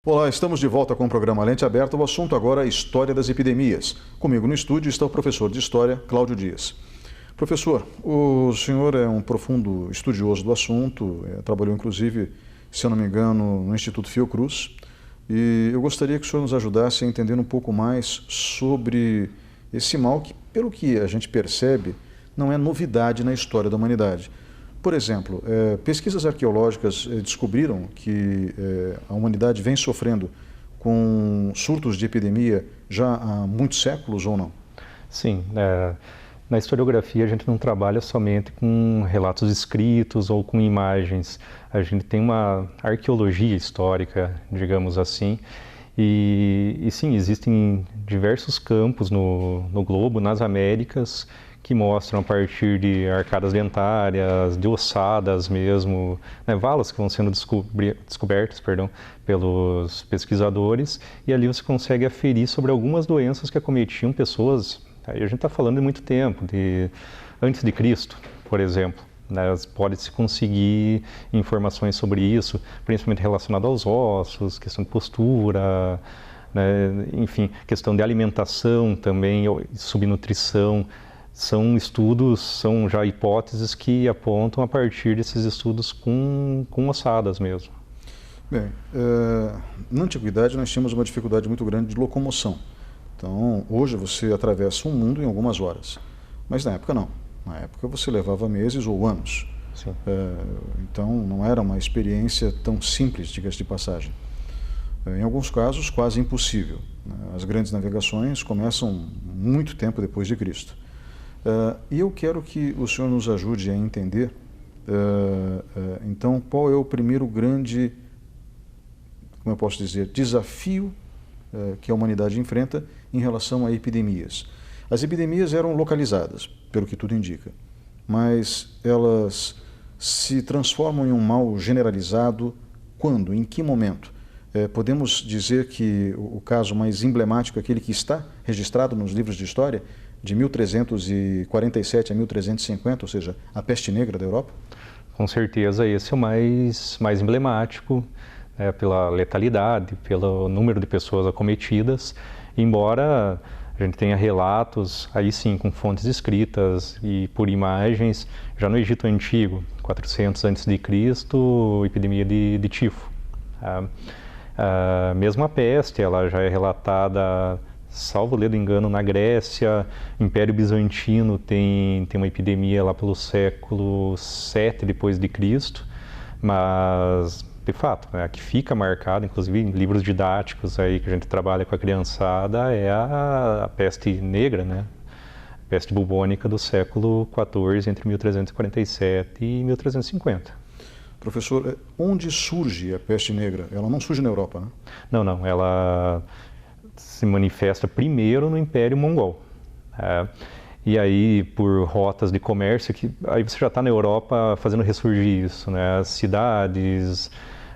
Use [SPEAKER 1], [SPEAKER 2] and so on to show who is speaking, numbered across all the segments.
[SPEAKER 1] Olá, estamos de volta com o programa Lente Aberta. O assunto agora é História das Epidemias. Comigo no estúdio está o professor de História, Cláudio Dias. Professor, o senhor é um profundo estudioso do assunto, trabalhou inclusive, se eu não me engano, no Instituto Fiocruz, e eu gostaria que o senhor nos ajudasse a entender um pouco mais sobre esse mal que, pelo que a gente percebe, não é novidade na história da humanidade. Por exemplo, pesquisas arqueológicas descobriram que a humanidade vem sofrendo com surtos de epidemia já há muitos séculos ou não?
[SPEAKER 2] Sim, na historiografia a gente não trabalha somente com relatos escritos ou com imagens. A gente tem uma arqueologia histórica, digamos assim, e sim, existem diversos campos no globo, nas Américas, que mostram a partir de arcadas dentárias, de ossadas mesmo, né, valas que vão sendo descobertas, pelos pesquisadores, e ali você consegue aferir sobre algumas doenças que acometiam pessoas, aí a gente está falando de muito tempo, antes de Cristo, por exemplo. Né, pode-se conseguir informações sobre isso, principalmente relacionado aos ossos, questão de postura, né, enfim, questão de alimentação também, subnutrição. São estudos, são já hipóteses que apontam a partir desses estudos com ossadas mesmo.
[SPEAKER 1] Bem, na antiguidade nós tínhamos uma dificuldade muito grande de locomoção. Então, hoje você atravessa um mundo em algumas horas, mas na época não. Na época você levava meses ou anos.
[SPEAKER 2] Sim.
[SPEAKER 1] Então, não era uma experiência tão simples, diga-se de passagem. Em alguns casos, quase impossível. As grandes navegações começam muito tempo depois de Cristo. E eu quero que o senhor nos ajude a entender, então, qual é o primeiro grande, como eu posso dizer, desafio que a humanidade enfrenta em relação a epidemias. As epidemias eram localizadas, pelo que tudo indica, mas elas se transformam em um mal generalizado quando, em que momento? Podemos dizer que o caso mais emblemático é aquele que está registrado nos livros de história, de 1347 a 1350, ou seja, a peste negra da Europa?
[SPEAKER 2] Com certeza esse é o mais emblemático, pela letalidade, pelo número de pessoas acometidas, embora a gente tenha relatos, aí sim, com fontes escritas e por imagens, já no Egito Antigo, 400 a.C., epidemia de tifo. Mesmo a peste, ela já é relatada, salvo ledo engano, na Grécia. Império Bizantino tem uma epidemia lá pelo século VII depois de Cristo, mas de fato, a que fica marcada, inclusive em livros didáticos aí que a gente trabalha com a criançada, é a peste negra, né? A peste bubônica do século XIV, entre 1347 e 1350.
[SPEAKER 1] Professor, onde surge a peste negra? Ela não surge na Europa, né?
[SPEAKER 2] Não, ela se manifesta primeiro no Império Mongol. E aí, por rotas de comércio, aí você já está na Europa fazendo ressurgir isso, né? As cidades,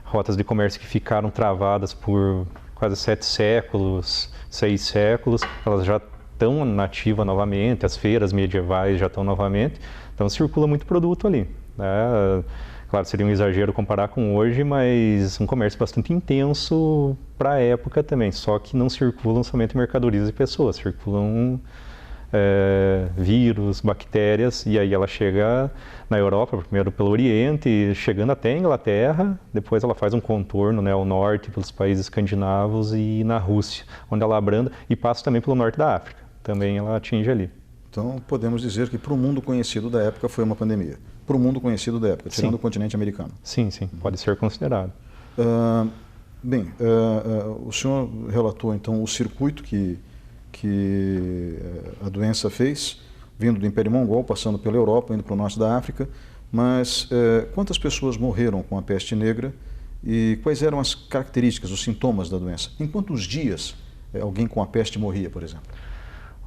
[SPEAKER 2] rotas de comércio que ficaram travadas por quase 7 séculos, 6 séculos, elas já estão nativas novamente, as feiras medievais já estão novamente, então circula muito produto ali, né? Claro, seria um exagero comparar com hoje, mas um comércio bastante intenso para a época também, só que não circulam somente mercadorias e pessoas, circulam vírus, bactérias, e aí ela chega na Europa, primeiro pelo Oriente, chegando até a Inglaterra, depois ela faz um contorno, né, ao norte, pelos países escandinavos e na Rússia, onde ela abranda, e passa também pelo norte da África, também ela atinge ali.
[SPEAKER 1] Então, podemos dizer que para o mundo conhecido da época foi uma pandemia. Para o mundo conhecido da época, tirando o continente americano.
[SPEAKER 2] Sim, pode ser considerado.
[SPEAKER 1] O senhor relatou então o circuito que a doença fez, vindo do Império Mongol, passando pela Europa, indo para o norte da África, mas quantas pessoas morreram com a peste negra e quais eram as características, os sintomas da doença? Em quantos dias alguém com a peste morria, por exemplo?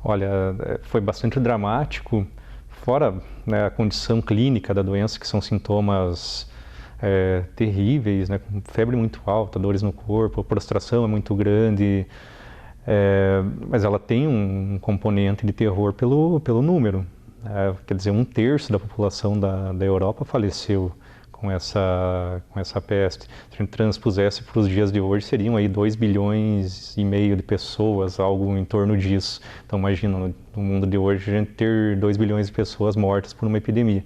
[SPEAKER 2] Olha, foi bastante dramático, fora, né, a condição clínica da doença, que são sintomas terríveis, né, com febre muito alta, dores no corpo, a prostração é muito grande, mas ela tem um componente de terror pelo número. Quer dizer, 1/3 da população da Europa faleceu com essa peste. Se a gente transpusesse para os dias de hoje, seriam aí 2,5 bilhões de pessoas, algo em torno disso. Então imagina, no mundo de hoje, a gente ter 2 bilhões de pessoas mortas por uma epidemia.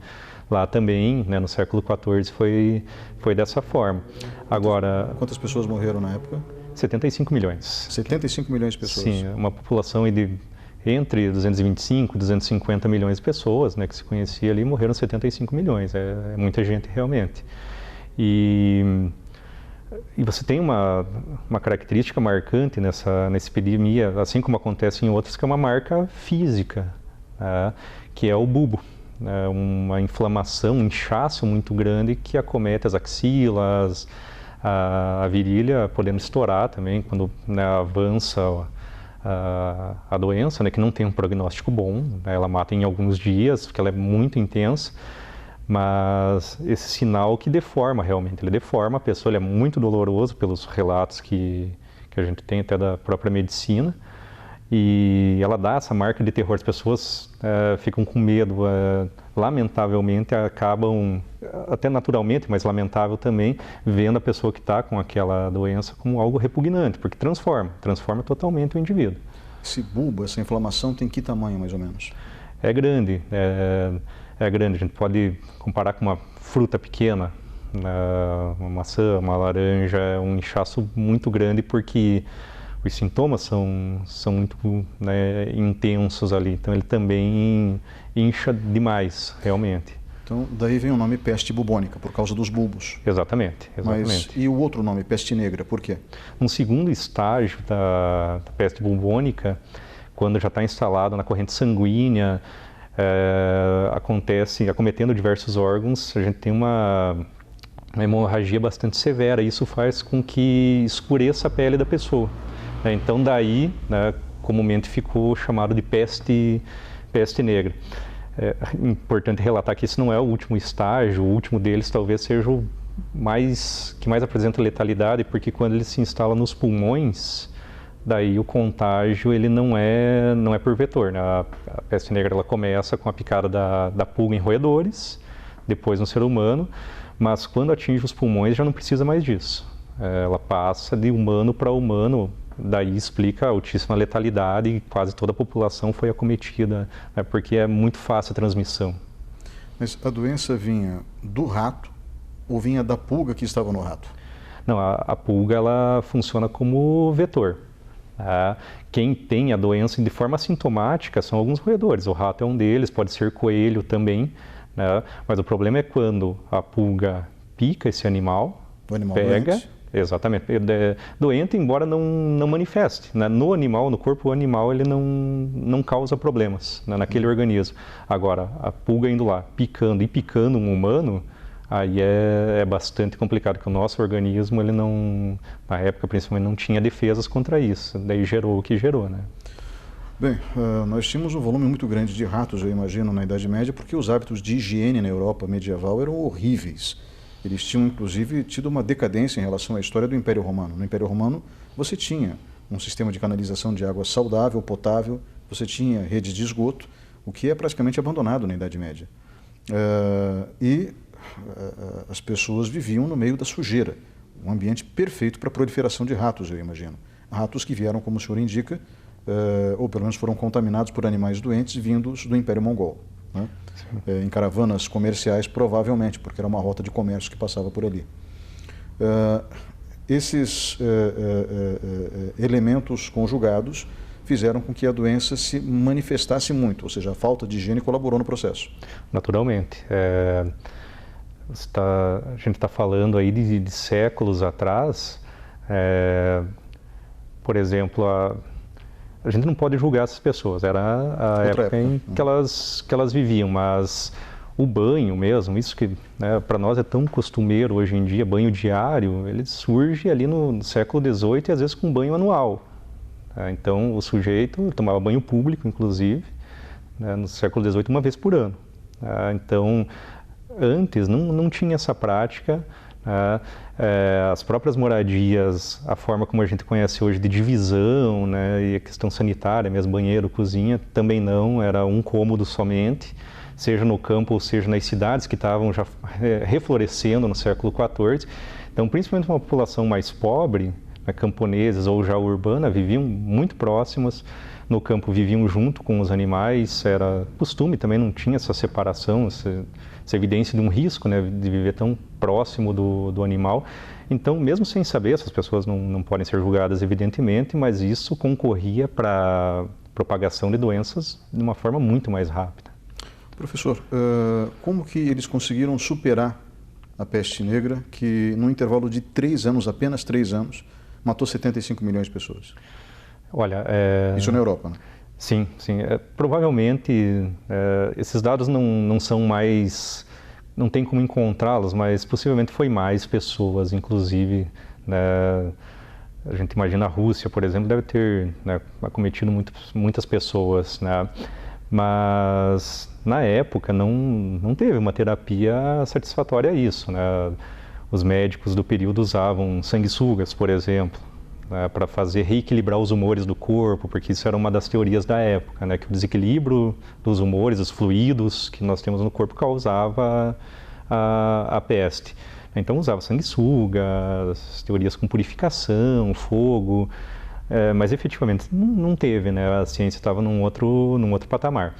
[SPEAKER 2] Lá também, né, no século XIV, foi dessa forma. Agora,
[SPEAKER 1] quantas pessoas morreram na época?
[SPEAKER 2] 75 milhões.
[SPEAKER 1] 75 milhões de pessoas?
[SPEAKER 2] Sim, uma população de entre 225 e 250 milhões de pessoas, né, que se conhecia ali, morreram 75 milhões. É muita gente realmente. E você tem uma característica marcante nessa epidemia, assim como acontece em outras, que é uma marca física, né, que é o bulbo. Uma inflamação, um inchaço muito grande que acomete as axilas, a virilha, podendo estourar também quando, né, avança a doença, né, que não tem um prognóstico bom, né, ela mata em alguns dias, porque ela é muito intensa, mas esse sinal que deforma realmente, ele deforma a pessoa, ele é muito doloroso pelos relatos que a gente tem até da própria medicina, e ela dá essa marca de terror, as pessoas ficam com medo, lamentavelmente acabam, até naturalmente, mas lamentável também, vendo a pessoa que está com aquela doença como algo repugnante, porque transforma totalmente o indivíduo.
[SPEAKER 1] Esse bulbo, essa inflamação tem que tamanho mais ou menos?
[SPEAKER 2] É grande, é grande, a gente pode comparar com uma fruta pequena, uma maçã, uma laranja, é um inchaço muito grande porque os sintomas são muito, né, intensos ali, então ele também incha demais, realmente.
[SPEAKER 1] Então, daí vem o nome peste bubônica, por causa dos bulbos.
[SPEAKER 2] Exatamente.
[SPEAKER 1] Mas e o outro nome, peste negra, por quê?
[SPEAKER 2] Um segundo estágio da peste bubônica, quando já está instalado na corrente sanguínea, acontece, acometendo diversos órgãos, a gente tem uma hemorragia bastante severa, e isso faz com que escureça a pele da pessoa. Então daí, né, comumente ficou chamado de peste negra. É importante relatar que esse não é o último estágio, o último deles talvez seja o que mais apresenta letalidade, porque quando ele se instala nos pulmões, daí o contágio ele não é por vetor, né? A peste negra ela começa com a picada da pulga em roedores, depois no ser humano, mas quando atinge os pulmões já não precisa mais disso. Ela passa de humano para humano. Daí explica a altíssima letalidade e quase toda a população foi acometida, né, porque é muito fácil a transmissão.
[SPEAKER 1] Mas a doença vinha do rato ou vinha da pulga que estava no rato?
[SPEAKER 2] Não, a pulga ela funciona como vetor. Quem tem a doença de forma assintomática são alguns roedores, o rato é um deles, pode ser coelho também, né, mas o problema é quando a pulga pica esse animal, pega... Doente. Exatamente. Doente, embora não manifeste. Né? No animal, no corpo animal, ele não causa problemas, né, naquele organismo. Agora, a pulga indo lá, picando um humano, aí é bastante complicado, porque o nosso organismo, ele não, na época principalmente, não tinha defesas contra isso. Daí gerou o que gerou, né?
[SPEAKER 1] Bem, nós tínhamos um volume muito grande de ratos, eu imagino, na Idade Média, porque os hábitos de higiene na Europa medieval eram horríveis. Eles tinham, inclusive, tido uma decadência em relação à história do Império Romano. No Império Romano, você tinha um sistema de canalização de água saudável, potável, você tinha rede de esgoto, o que é praticamente abandonado na Idade Média. As pessoas viviam no meio da sujeira, um ambiente perfeito para a proliferação de ratos, eu imagino. Ratos que vieram, como o senhor indica, ou pelo menos foram contaminados por animais doentes vindos do Império Mongol. Né? Em caravanas comerciais, provavelmente, porque era uma rota de comércio que passava por ali. Esses elementos conjugados fizeram com que a doença se manifestasse muito, ou seja, a falta de higiene colaborou no processo. Naturalmente.
[SPEAKER 2] A gente está falando aí de séculos atrás, por exemplo, a gente não pode julgar essas pessoas, era a época em que elas viviam, mas o banho mesmo, isso que, né, para nós é tão costumeiro hoje em dia, banho diário, ele surge ali no século XVIII e às vezes com banho anual. Então o sujeito tomava banho público, inclusive, né, no século XVIII uma vez por ano. Então antes não tinha essa prática. As próprias moradias, a forma como a gente conhece hoje de divisão, né, e a questão sanitária, mesmo banheiro, cozinha, também não, era um cômodo somente. seja no campo ou seja nas cidades que estavam já reflorescendo no século XIV. Então, principalmente uma população mais pobre, camponeses ou já urbana, viviam muito próximas. No campo viviam junto com os animais, era costume também, não tinha essa separação, essa evidência de um risco, né, de viver tão próximo do animal. Então, mesmo sem saber, essas pessoas não podem ser julgadas, evidentemente, mas isso concorria para a propagação de doenças de uma forma muito mais rápida.
[SPEAKER 1] Professor, como que eles conseguiram superar a peste negra, que no intervalo de 3 anos, apenas 3 anos, matou 75 milhões de pessoas?
[SPEAKER 2] Olha,
[SPEAKER 1] isso na Europa, né?
[SPEAKER 2] Sim, sim. Provavelmente esses dados não são mais, não tem como encontrá-los, mas possivelmente foi mais pessoas, inclusive, né? A gente imagina a Rússia, por exemplo, deve ter, né, acometido muitas pessoas, né? Mas na época não teve uma terapia satisfatória a isso, né? Os médicos do período usavam sanguessugas, por exemplo, para fazer reequilibrar os humores do corpo, porque isso era uma das teorias da época, né, que o desequilíbrio dos humores, os fluidos que nós temos no corpo causava a peste. Então usava sanguessugas, teorias com purificação, fogo, mas efetivamente não teve, né, a ciência estava num outro patamar.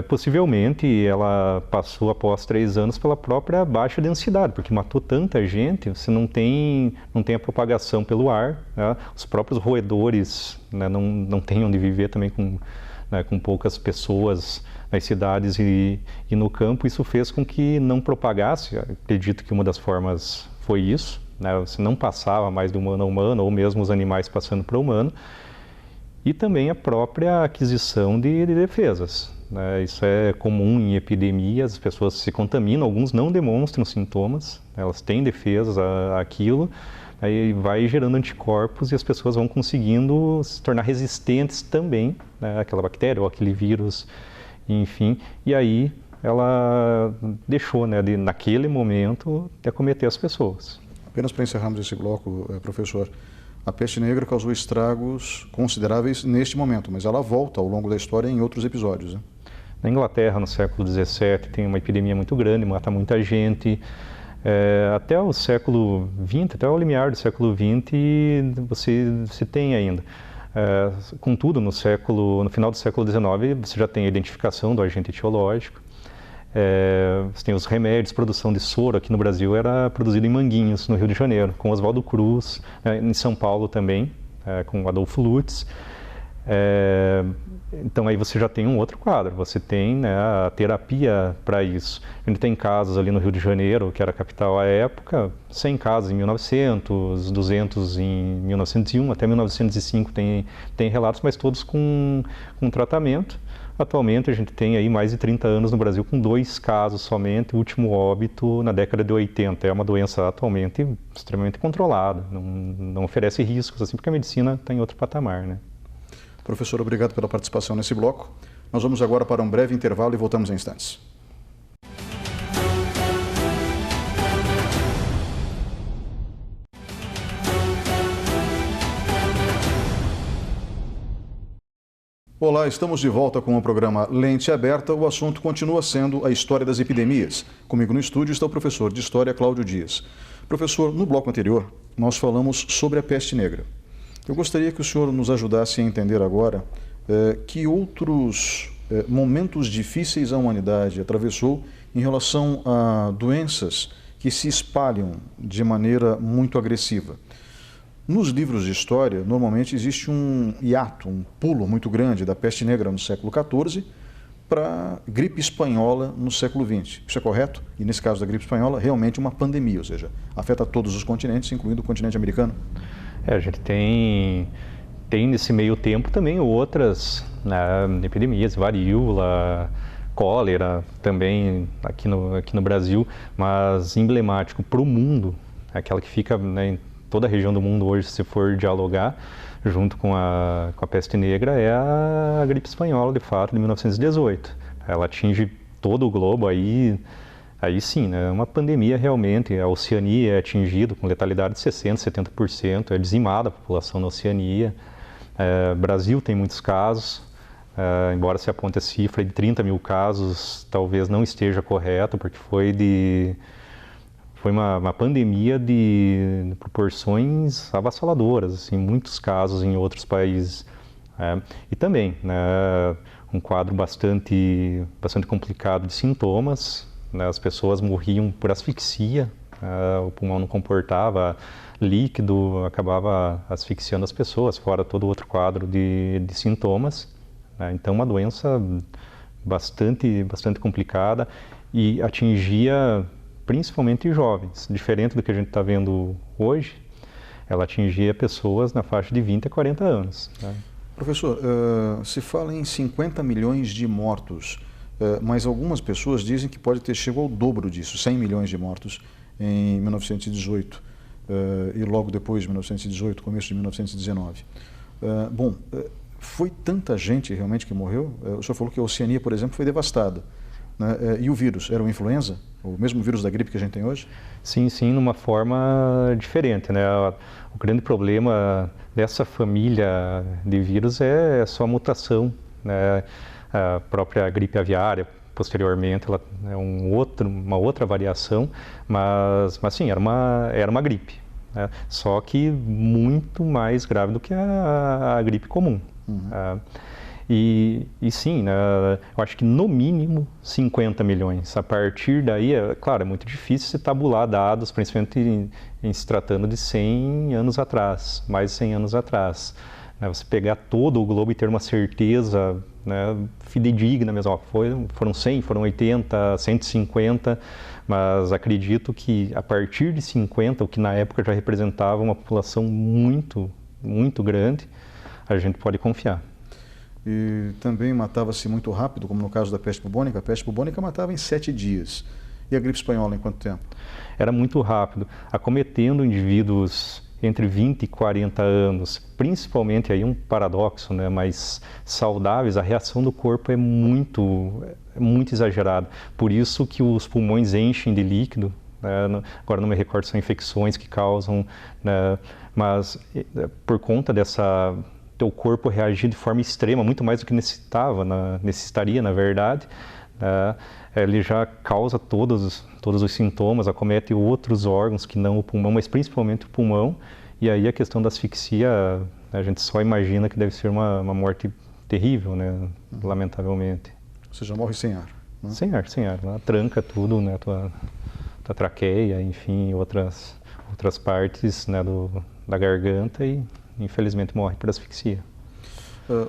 [SPEAKER 2] Possivelmente ela passou após 3 anos pela própria baixa densidade, porque matou tanta gente, você não tem a propagação pelo ar, né? Os próprios roedores, né, não têm onde viver também com poucas pessoas nas cidades e no campo. Isso fez com que não propagasse, acredito que uma das formas foi isso, né? Você não passava mais de humano a humano, ou mesmo os animais passando para o humano, e também a própria aquisição de defesas. Isso é comum em epidemias, as pessoas se contaminam, alguns não demonstram sintomas, elas têm defesas àquilo, aí vai gerando anticorpos e as pessoas vão conseguindo se tornar resistentes também, né, àquela bactéria ou aquele vírus, enfim, e aí ela deixou, né, naquele momento, de acometer as pessoas.
[SPEAKER 1] Apenas para encerrarmos esse bloco, professor, a peste negra causou estragos consideráveis neste momento, mas ela volta ao longo da história em outros episódios, né?
[SPEAKER 2] Na Inglaterra, no século XVII, tem uma epidemia muito grande, mata muita gente. Até o século XX, até o limiar do século XX, você tem ainda. Contudo, no final do século XIX, você já tem a identificação do agente etiológico. Você tem os remédios, produção de soro. Aqui no Brasil era produzido em Manguinhos, no Rio de Janeiro, com Oswaldo Cruz, em São Paulo também, com Adolfo Lutz. Então aí você já tem um outro quadro, você tem, né, a terapia para isso. A gente tem casos ali no Rio de Janeiro, que era a capital à época, 100 casos em 1900, 200 em 1901, até 1905 tem relatos, mas todos com tratamento. Atualmente a gente tem aí mais de 30 anos no Brasil com 2 casos somente, o último óbito na década de 80. É uma doença atualmente extremamente controlada, não oferece riscos, assim, porque a medicina está em outro patamar, né?
[SPEAKER 1] Professor, obrigado pela participação nesse bloco. Nós vamos agora para um breve intervalo e voltamos em instantes. Olá, estamos de volta com o programa Lente Aberta. O assunto continua sendo a história das epidemias. Comigo no estúdio está o professor de História, Cláudio Dias. Professor, no bloco anterior, nós falamos sobre a peste negra. Eu gostaria que o senhor nos ajudasse a entender agora que outros momentos difíceis a humanidade atravessou em relação a doenças que se espalham de maneira muito agressiva. Nos livros de história, normalmente existe um hiato, um pulo muito grande da peste negra no século XIV para a gripe espanhola no século XX. Isso é correto? E nesse caso da gripe espanhola, realmente uma pandemia, ou seja, afeta todos os continentes, incluindo o continente americano.
[SPEAKER 2] A gente tem nesse meio tempo também outras, né, epidemias, varíola, cólera também aqui no Brasil, mas emblemático para o mundo, aquela que fica, né, em toda a região do mundo hoje, se for dialogar, junto com a peste negra, é a gripe espanhola, de fato, de 1918. Ela atinge todo o globo, aí sim, né, é uma pandemia realmente. A Oceania é atingida com letalidade de 60%, 70%, é dizimada a população na Oceania. Brasil tem muitos casos, embora se aponte a cifra de 30 mil casos, talvez não esteja correto, porque foi uma pandemia de proporções avassaladoras, assim, muitos casos em outros países. E também, né, um quadro bastante complicado de sintomas, né, as pessoas morriam por asfixia, o pulmão não comportava líquido, acabava asfixiando as pessoas, fora todo outro quadro de sintomas. Então, uma doença bastante complicada e atingia principalmente jovens. Diferente do que a gente está vendo hoje, ela atingia pessoas na faixa de 20 a 40 anos.
[SPEAKER 1] Professor, se fala em 50 milhões de mortos, mas algumas pessoas dizem que pode ter chegado ao dobro disso, 100 milhões de mortos em 1918 e logo depois de 1918, começo de 1919. Foi tanta gente realmente que morreu? O senhor falou que a Oceania, por exemplo, foi devastada, né? E o vírus? Era o influenza? O mesmo vírus da gripe que a gente tem hoje? Sim,
[SPEAKER 2] numa forma diferente, né? O grande problema dessa família de vírus é só a mutação, né? A própria gripe aviária, posteriormente, ela é uma outra variação, mas sim, era uma gripe, né? Só que muito mais grave do que a gripe comum. E sim, né, eu acho que no mínimo 50 milhões. A partir daí, claro, é muito difícil se tabular dados, principalmente em se tratando de 100 anos atrás, mais de 100 anos atrás. Né, você pegar todo o globo e ter uma certeza, né, fidedigna mesmo, foram 100, foram 80, 150, mas acredito que a partir de 50, o que na época já representava uma população muito, muito grande, a gente pode confiar.
[SPEAKER 1] E também matava-se muito rápido, como no caso da peste bubônica. A peste bubônica matava em 7 dias. E a gripe espanhola em quanto tempo?
[SPEAKER 2] Era muito rápido, acometendo indivíduos entre 20 e 40 anos, principalmente aí um paradoxo, né, mais saudáveis, a reação do corpo é muito exagerada. Por isso que os pulmões enchem de líquido, né, agora não me recordo se são infecções que causam, né, mas por conta teu corpo reagir de forma extrema, muito mais do que necessitaria, na verdade, ele já causa todos os sintomas, acomete outros órgãos que não o pulmão, mas principalmente o pulmão, e aí a questão da asfixia, a gente só imagina que deve ser uma morte terrível, né, lamentavelmente.
[SPEAKER 1] Você já morre sem ar, né?
[SPEAKER 2] Sem ar, ela tranca tudo, né, tua traqueia, enfim, outras partes, né, da garganta e infelizmente morre por asfixia.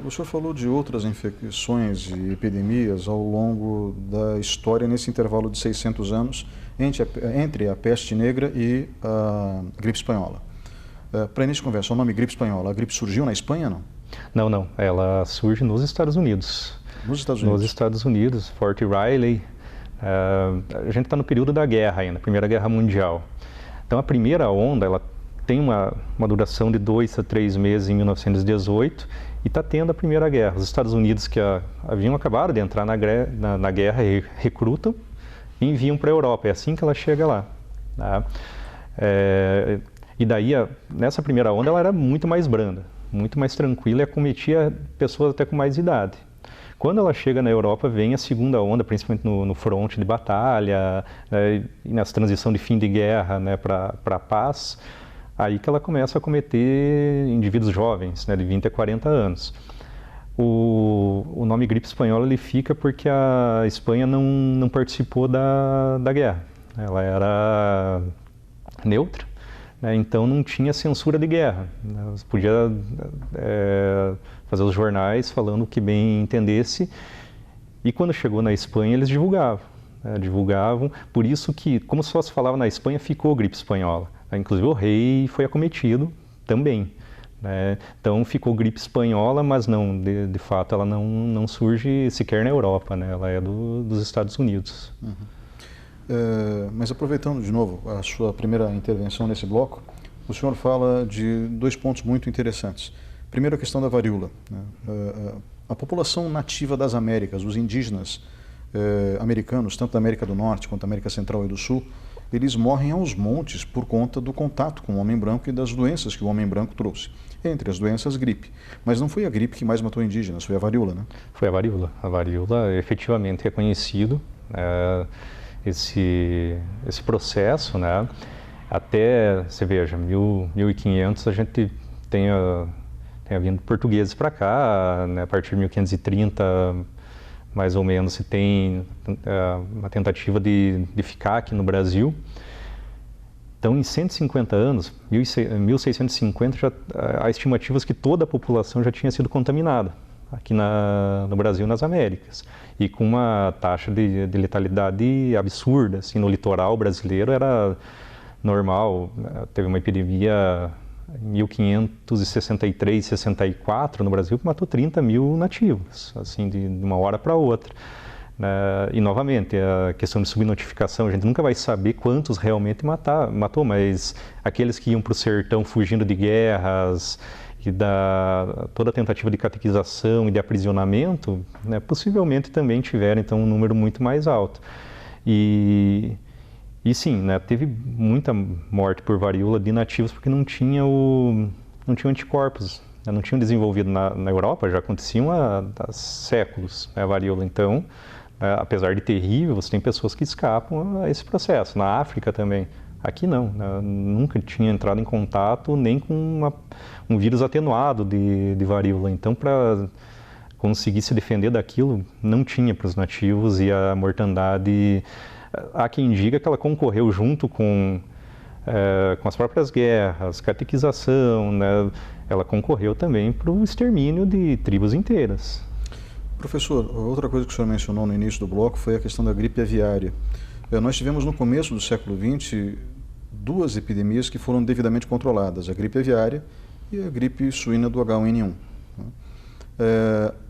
[SPEAKER 1] O senhor falou de outras infecções e epidemias ao longo da história, nesse intervalo de 600 anos, entre a peste negra e a gripe espanhola. Para início de conversa, o nome gripe espanhola, a gripe surgiu na Espanha, não?
[SPEAKER 2] Não, ela surge nos Estados Unidos.
[SPEAKER 1] Nos Estados Unidos?
[SPEAKER 2] Nos Estados Unidos, Fort Riley. A gente está no período da guerra ainda, Primeira Guerra Mundial. Então a primeira onda, ela tem uma duração de 2 a 3 meses em 1918 e está tendo a Primeira Guerra. Os Estados Unidos, que haviam acabado de entrar na guerra, recrutam e enviam para a Europa. É assim que ela chega lá. Tá? E daí, nessa primeira onda, ela era muito mais branda, muito mais tranquila e acometia pessoas até com mais idade. Quando ela chega na Europa, vem a segunda onda, principalmente no fronte de batalha, e nessa transição de fim de guerra, né, para a paz. Aí que ela começa a acometer indivíduos jovens, né, de 20 a 40 anos. O nome gripe espanhola ele fica porque a Espanha não participou da guerra. Ela era neutra, né, então não tinha censura de guerra. Você podia fazer os jornais falando o que bem entendesse. E quando chegou na Espanha, eles divulgavam. Por isso que, como só se falava na Espanha, ficou gripe espanhola. Inclusive o rei foi acometido também, né? Então ficou gripe espanhola, mas não, de fato ela não surge sequer na Europa, né? Ela é dos Estados Unidos.
[SPEAKER 1] Mas aproveitando de novo a sua primeira intervenção nesse bloco, o senhor fala de 2 pontos muito interessantes. Primeiro, a questão da varíola, né? A população nativa das Américas, os indígenas americanos, tanto da América do Norte quanto da América Central e do Sul, eles morrem aos montes por conta do contato com o homem branco e das doenças que o homem branco trouxe. Entre as doenças, gripe. Mas não foi a gripe que mais matou indígenas, foi a varíola, né?
[SPEAKER 2] Foi a varíola. A varíola efetivamente é conhecido, esse processo, né? Até, você veja, 1500 a gente tem vindo portugueses para cá, né? A partir de 1530, mais ou menos, se tem uma tentativa de ficar aqui no Brasil. Então, em 150 anos, 1650, já há estimativas que toda a população já tinha sido contaminada aqui no Brasil e nas Américas. E com uma taxa de letalidade absurda. Assim, no litoral brasileiro era normal, teve uma epidemia em 1563, 64 no Brasil que matou 30 mil nativos, assim, de uma hora para outra. E, novamente, a questão de subnotificação, a gente nunca vai saber quantos realmente matou, mas aqueles que iam para o sertão fugindo de guerras e toda a tentativa de catequização e de aprisionamento, né, possivelmente também tiveram, então, um número muito mais alto. E sim, né, teve muita morte por varíola de nativos porque não tinham anticorpos, né, não tinham desenvolvido na Europa, já aconteciam há séculos, né, a varíola. Então, apesar de terrível, você tem pessoas que escapam a esse processo. Na África também. Aqui não, né? Nunca tinha entrado em contato nem com um vírus atenuado de varíola. Então, para conseguir se defender daquilo, não tinha para os nativos, e a mortandade, há quem diga que ela concorreu junto com as próprias guerras, catequização, né? Ela concorreu também para o extermínio de tribos inteiras.
[SPEAKER 1] Professor, outra coisa que o senhor mencionou no início do bloco foi a questão da gripe aviária. Nós tivemos no começo do século XX 2 epidemias que foram devidamente controladas, a gripe aviária e a gripe suína do H1N1.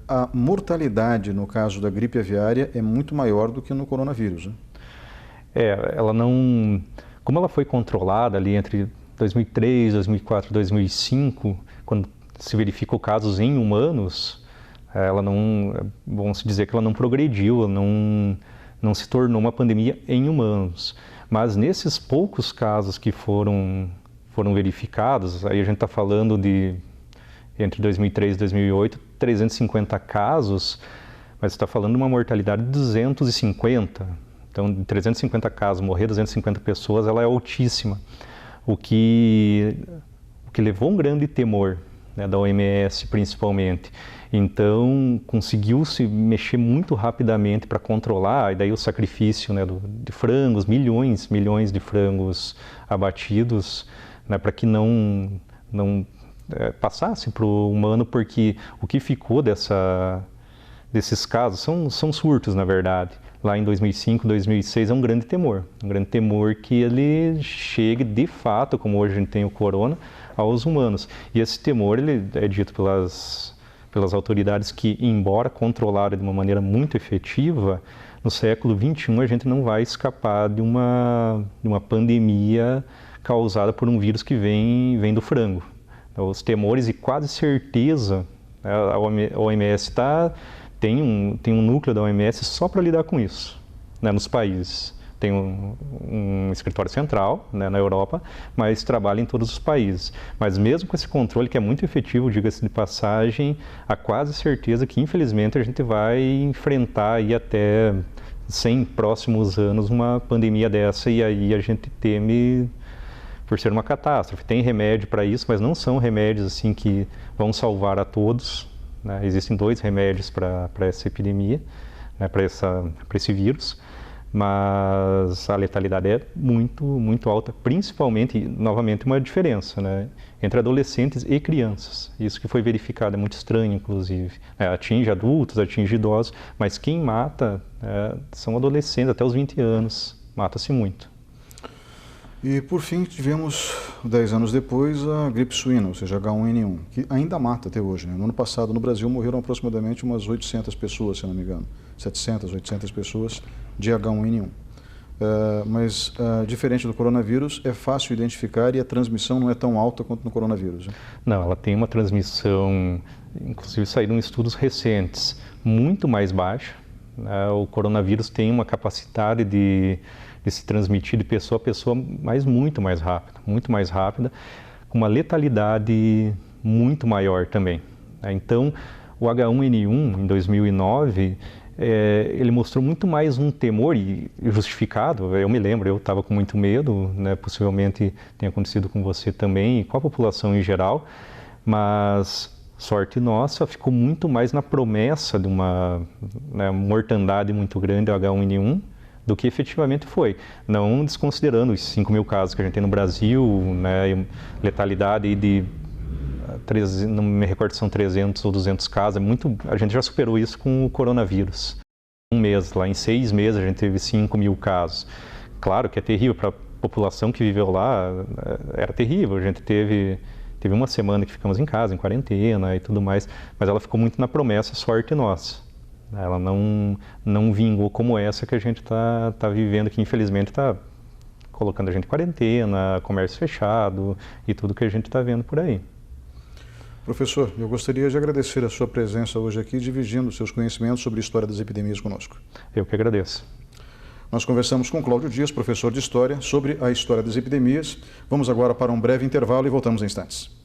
[SPEAKER 1] A mortalidade no caso da gripe aviária é muito maior do que no coronavírus, né?
[SPEAKER 2] Ela não... Como ela foi controlada ali entre 2003, 2004 e 2005, quando se verificou casos em humanos, ela não, vamos dizer que ela não progrediu, não se tornou uma pandemia em humanos. Mas nesses poucos casos que foram verificados, aí a gente está falando de, entre 2003 e 2008, 350 casos, mas está falando de uma mortalidade de 250. Então, de 350 casos, morrer 250 pessoas, ela é altíssima. O que levou um grande temor, né, da OMS principalmente. Então, conseguiu-se mexer muito rapidamente para controlar, e daí o sacrifício, né, de frangos, milhões de frangos abatidos, né, para que não passasse para o humano, porque o que ficou desses casos são surtos, na verdade. Lá em 2005, 2006, é um grande temor que ele chegue de fato, como hoje a gente tem o corona, aos humanos. E esse temor, ele é dito pelas autoridades que, embora controlada de uma maneira muito efetiva, no século XXI a gente não vai escapar de uma pandemia causada por um vírus que vem do frango. Então, os temores e quase certeza, a OMS tem um núcleo da OMS só para lidar com isso, né, nos países. Tem um escritório central, né, na Europa, mas trabalha em todos os países. Mas mesmo com esse controle, que é muito efetivo, diga-se de passagem, há quase certeza que, infelizmente, a gente vai enfrentar aí até 100 próximos anos uma pandemia dessa, e aí a gente teme por ser uma catástrofe. Tem remédio para isso, mas não são remédios assim que vão salvar a todos, né? Existem 2 remédios para essa epidemia, né, para esse vírus. Mas a letalidade é muito, muito alta, principalmente, novamente, uma diferença, né, entre adolescentes e crianças. Isso que foi verificado, é muito estranho, inclusive. Atinge adultos, atinge idosos, mas quem mata são adolescentes, até os 20 anos, mata-se muito.
[SPEAKER 1] E, por fim, tivemos, 10 anos depois, a gripe suína, ou seja, H1N1, que ainda mata até hoje, né? No ano passado, no Brasil, morreram aproximadamente umas 800 pessoas, se não me engano, 700, 800 pessoas de H1N1. Mas, diferente do coronavírus, é fácil identificar e a transmissão não é tão alta quanto no coronavírus, né?
[SPEAKER 2] Não, ela tem uma transmissão, inclusive saíram estudos recentes, muito mais baixa. O coronavírus tem uma capacidade de de se transmitir de pessoa a pessoa, mas muito mais rápida, com uma letalidade muito maior também. Então, o H1N1, em 2009, ele mostrou muito mais um temor, e justificado, eu me lembro, eu estava com muito medo, né, possivelmente tenha acontecido com você também, e com a população em geral, mas, sorte nossa, ficou muito mais na promessa de uma, né, mortandade muito grande do H1N1, do que efetivamente foi. Não desconsiderando os 5.000 casos que a gente tem no Brasil, né, letalidade de, não me recordo se são 300 ou 200 casos, a gente já superou isso com o coronavírus. Um mês, lá em 6 meses a gente teve 5.000 casos. Claro que é terrível para a população que viveu lá, era terrível, a gente teve uma semana que ficamos em casa, em quarentena e tudo mais, mas ela ficou muito na promessa, sorte nossa. Ela não vingou como essa que a gente tá vivendo, que infelizmente está colocando a gente em quarentena, comércio fechado e tudo que a gente está vendo por aí.
[SPEAKER 1] Professor, eu gostaria de agradecer a sua presença hoje aqui, dividindo seus conhecimentos sobre a história das epidemias conosco.
[SPEAKER 2] Eu que agradeço.
[SPEAKER 1] Nós conversamos com Cláudio Dias, professor de História, sobre a história das epidemias. Vamos agora para um breve intervalo e voltamos em instantes.